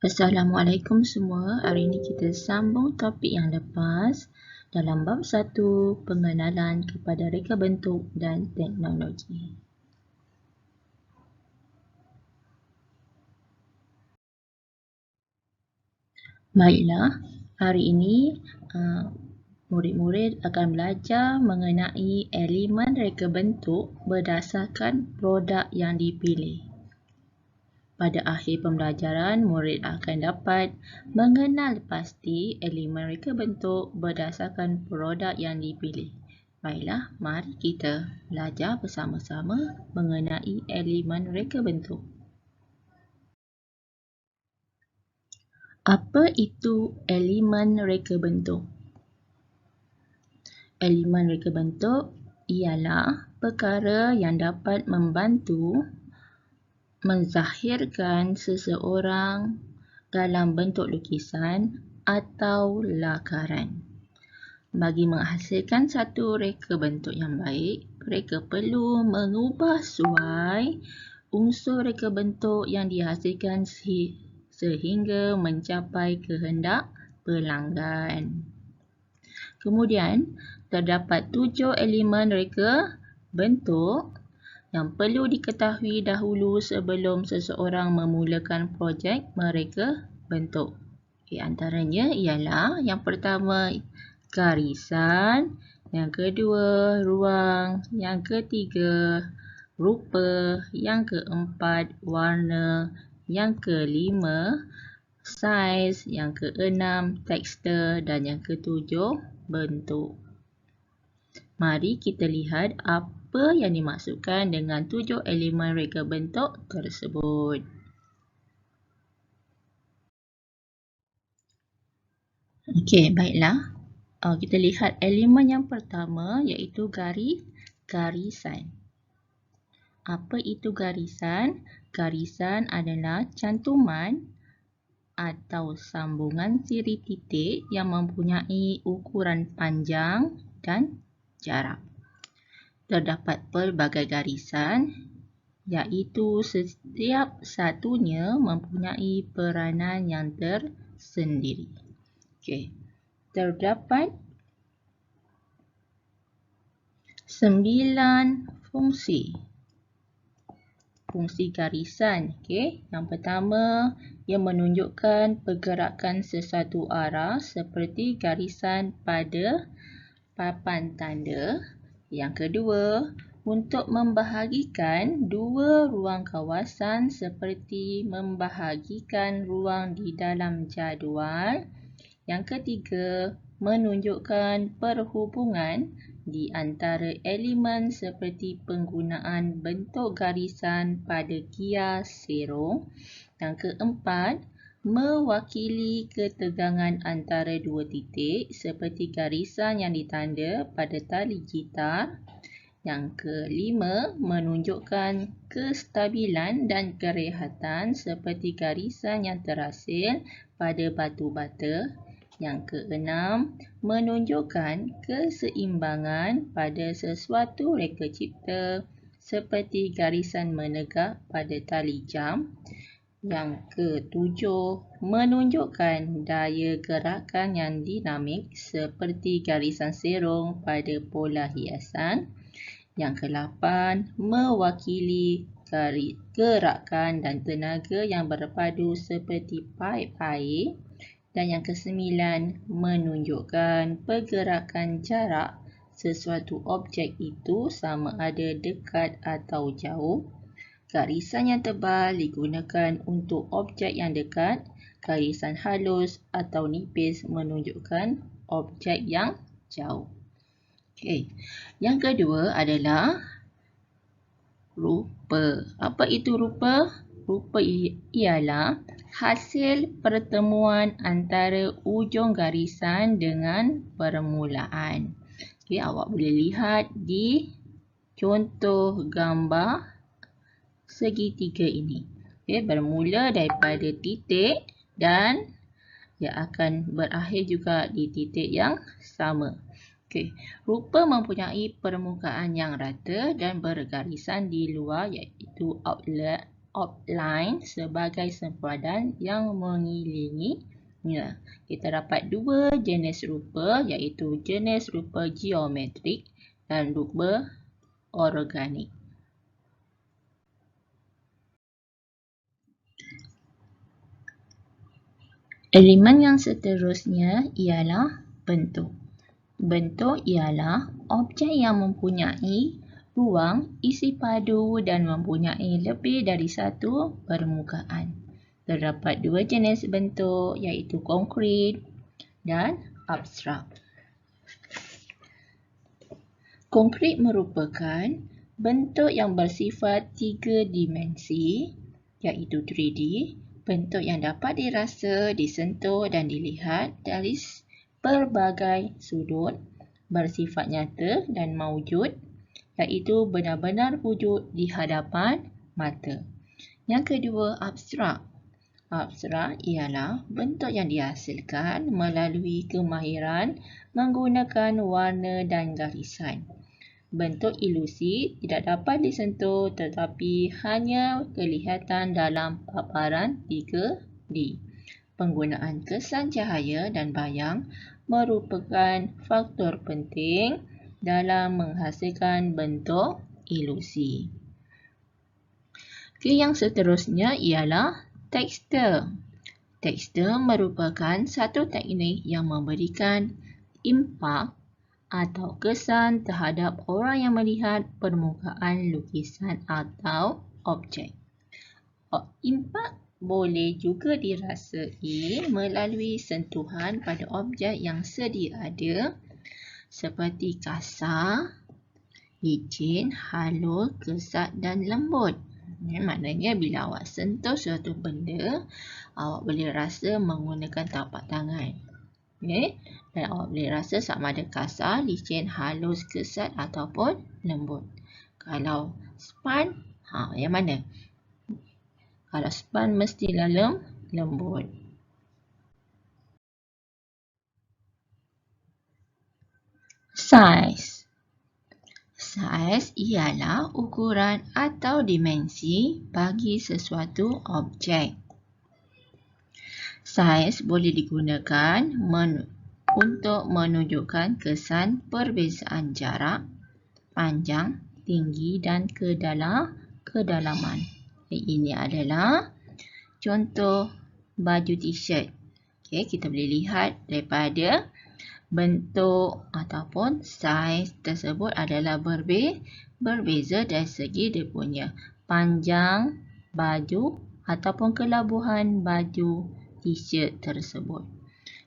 Assalamualaikum semua. Hari ini kita sambung topik yang lepas dalam bab 1, pengenalan kepada reka bentuk dan teknologi. Baiklah, hari ini murid-murid akan belajar mengenai elemen reka bentuk berdasarkan produk yang dipilih. Pada akhir pembelajaran, murid akan dapat mengenal pasti elemen reka bentuk berdasarkan produk yang dipilih. Baiklah, mari kita belajar bersama-sama mengenai elemen reka bentuk. Apa itu elemen reka bentuk? Elemen reka bentuk ialah perkara yang dapat membantu menzahirkan seseorang dalam bentuk lukisan atau lakaran. Bagi menghasilkan satu reka bentuk yang baik, mereka perlu mengubah suai unsur reka bentuk yang dihasilkan sehingga mencapai kehendak pelanggan. Kemudian, terdapat 7 elemen reka bentuk yang perlu diketahui dahulu sebelum seseorang memulakan projek mereka bentuk. Antaranya ialah yang pertama garisan, yang kedua ruang, yang ketiga rupa, yang keempat warna, yang kelima saiz, yang keenam tekstur dan yang ketujuh bentuk. Mari kita lihat apa yang dimaksudkan dengan 7 elemen reka bentuk tersebut. Okey, baiklah. Kita lihat elemen yang pertama iaitu garisan. Apa itu garisan? Garisan adalah cantuman atau sambungan siri titik yang mempunyai ukuran panjang dan jarak. Terdapat pelbagai garisan iaitu setiap satunya mempunyai peranan yang tersendiri. Okey. Terdapat 9 fungsi garisan. Okey. Yang pertama, ia menunjukkan pergerakan sesuatu arah seperti garisan pada papan tanda. Yang kedua, untuk membahagikan dua ruang kawasan seperti membahagikan ruang di dalam jadual. Yang ketiga, menunjukkan perhubungan di antara elemen seperti penggunaan bentuk garisan pada kias serong. Yang keempat, mewakili ketegangan antara dua titik seperti garisan yang ditanda pada tali gitar. Yang kelima, menunjukkan kestabilan dan kerehatan seperti garisan yang terhasil pada batu bata. Yang keenam, menunjukkan keseimbangan pada sesuatu reka cipta seperti garisan menegak pada tali jam. Yang ketujuh, menunjukkan daya gerakan yang dinamik seperti garisan serong pada pola hiasan. Yang ke-8, mewakili gerakan dan tenaga yang berpadu seperti paip air. Dan yang ke-9, menunjukkan pergerakan jarak sesuatu objek itu sama ada dekat atau jauh. Garisan yang tebal digunakan untuk objek yang dekat. Garisan halus atau nipis menunjukkan objek yang jauh. Okey. Yang kedua adalah rupa. Apa itu rupa? Rupa ialah hasil pertemuan antara ujung garisan dengan permulaan. Okey, awak boleh lihat di contoh gambar segitiga ini. Okey, bermula daripada titik dan ia akan berakhir juga di titik yang sama. Okey, rupa mempunyai permukaan yang rata dan bergarisan di luar iaitu outlet outline sebagai sempadan yang mengelilinginya. Kita dapat dua jenis rupa, iaitu jenis rupa geometrik dan rupa organik. Elemen yang seterusnya ialah bentuk. Bentuk ialah objek yang mempunyai ruang isi padu dan mempunyai lebih dari satu permukaan. Terdapat dua jenis bentuk, iaitu konkret dan abstrak. Konkret merupakan bentuk yang bersifat tiga dimensi, iaitu 3D, bentuk yang dapat dirasa, disentuh dan dilihat dari berbagai sudut, bersifat nyata dan maujud, iaitu benar-benar wujud di hadapan mata. Yang kedua, abstrak. Abstrak ialah bentuk yang dihasilkan melalui kemahiran menggunakan warna dan garisan. Bentuk ilusi tidak dapat disentuh tetapi hanya kelihatan dalam paparan 3D. Penggunaan kesan cahaya dan bayang merupakan faktor penting dalam menghasilkan bentuk ilusi. Yang seterusnya ialah tekstur. Tekstur merupakan satu teknik yang memberikan impak atau kesan terhadap orang yang melihat permukaan lukisan atau objek. Impak boleh juga dirasai melalui sentuhan pada objek yang sedia ada seperti kasar, licin, halus, kesat dan lembut. Maknanya bila awak sentuh suatu benda, awak boleh rasa menggunakan tapak tangan. Dan awak boleh rasa sama ada kasar, licin, halus, kesat ataupun lembut. Kalau span, yang mana? Kalau span mestilah lembut. Saiz. Saiz ialah ukuran atau dimensi bagi sesuatu objek. Saiz boleh digunakan untuk menunjukkan kesan perbezaan jarak, panjang, tinggi dan kedalaman. Ini adalah contoh baju t-shirt. Kita boleh lihat daripada bentuk ataupun saiz tersebut adalah berbeza dari segi dia punya panjang baju ataupun kelabuhan baju t-shirt tersebut.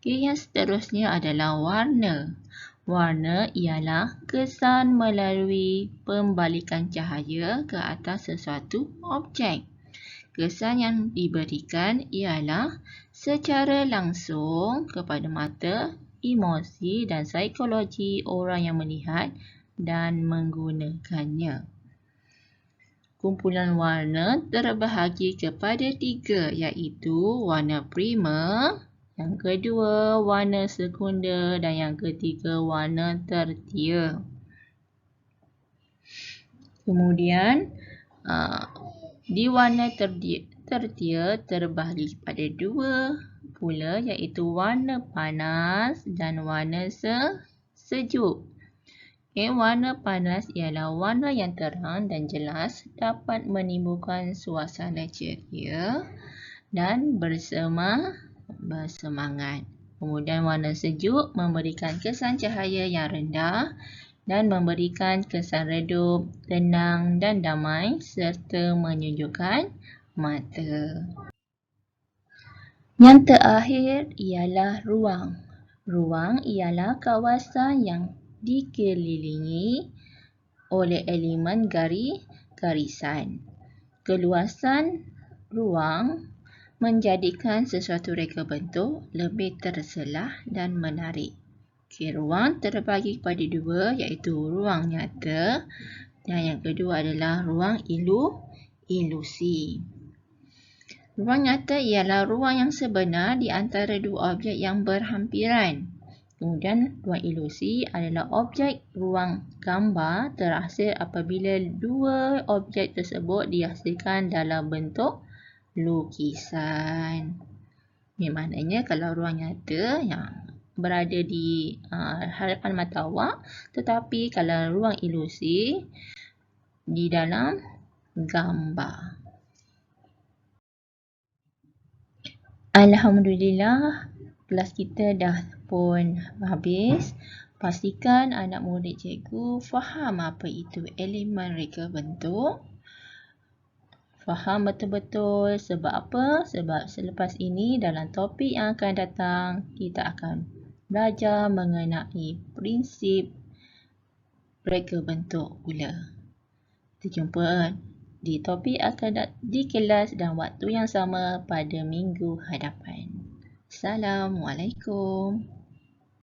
Yang seterusnya adalah warna. Warna ialah kesan melalui pembalikan cahaya ke atas sesuatu objek. Kesan yang diberikan ialah secara langsung kepada mata, emosi dan psikologi orang yang melihat dan menggunakannya. Kumpulan warna terbahagi kepada tiga, iaitu warna primer, yang kedua warna sekunder dan yang ketiga warna tertier. Kemudian di warna tertier terbahagi pada dua pula, iaitu warna panas dan warna sejuk. Warna panas ialah warna yang terang dan jelas, dapat menimbulkan suasana ceria dan bersemangat. Kemudian warna sejuk memberikan kesan cahaya yang rendah dan memberikan kesan redup, tenang dan damai serta menyejukkan mata. Yang terakhir ialah ruang. Ruang ialah kawasan yang dikelilingi oleh elemen garisan. Keluasan ruang menjadikan sesuatu reka bentuk lebih terselah dan menarik. Ruang terbagi kepada dua, iaitu ruang nyata dan yang kedua adalah ruang ilusi. Ruang nyata ialah ruang yang sebenar di antara dua objek yang berhampiran. Kemudian, ruang ilusi adalah objek ruang gambar terhasil apabila dua objek tersebut dihasilkan dalam bentuk lukisan. Ini maknanya kalau ruang nyata yang berada di hadapan mata awak, tetapi kalau ruang ilusi di dalam gambar. Alhamdulillah, kelas kita dah pun habis. Pastikan anak murid cikgu faham apa itu elemen reka bentuk. Faham betul-betul sebab apa? Sebab selepas ini dalam topik yang akan datang, kita akan belajar mengenai prinsip reka bentuk pula. Kita jumpa di topik di kelas dan waktu yang sama pada minggu hadapan. Assalamualaikum.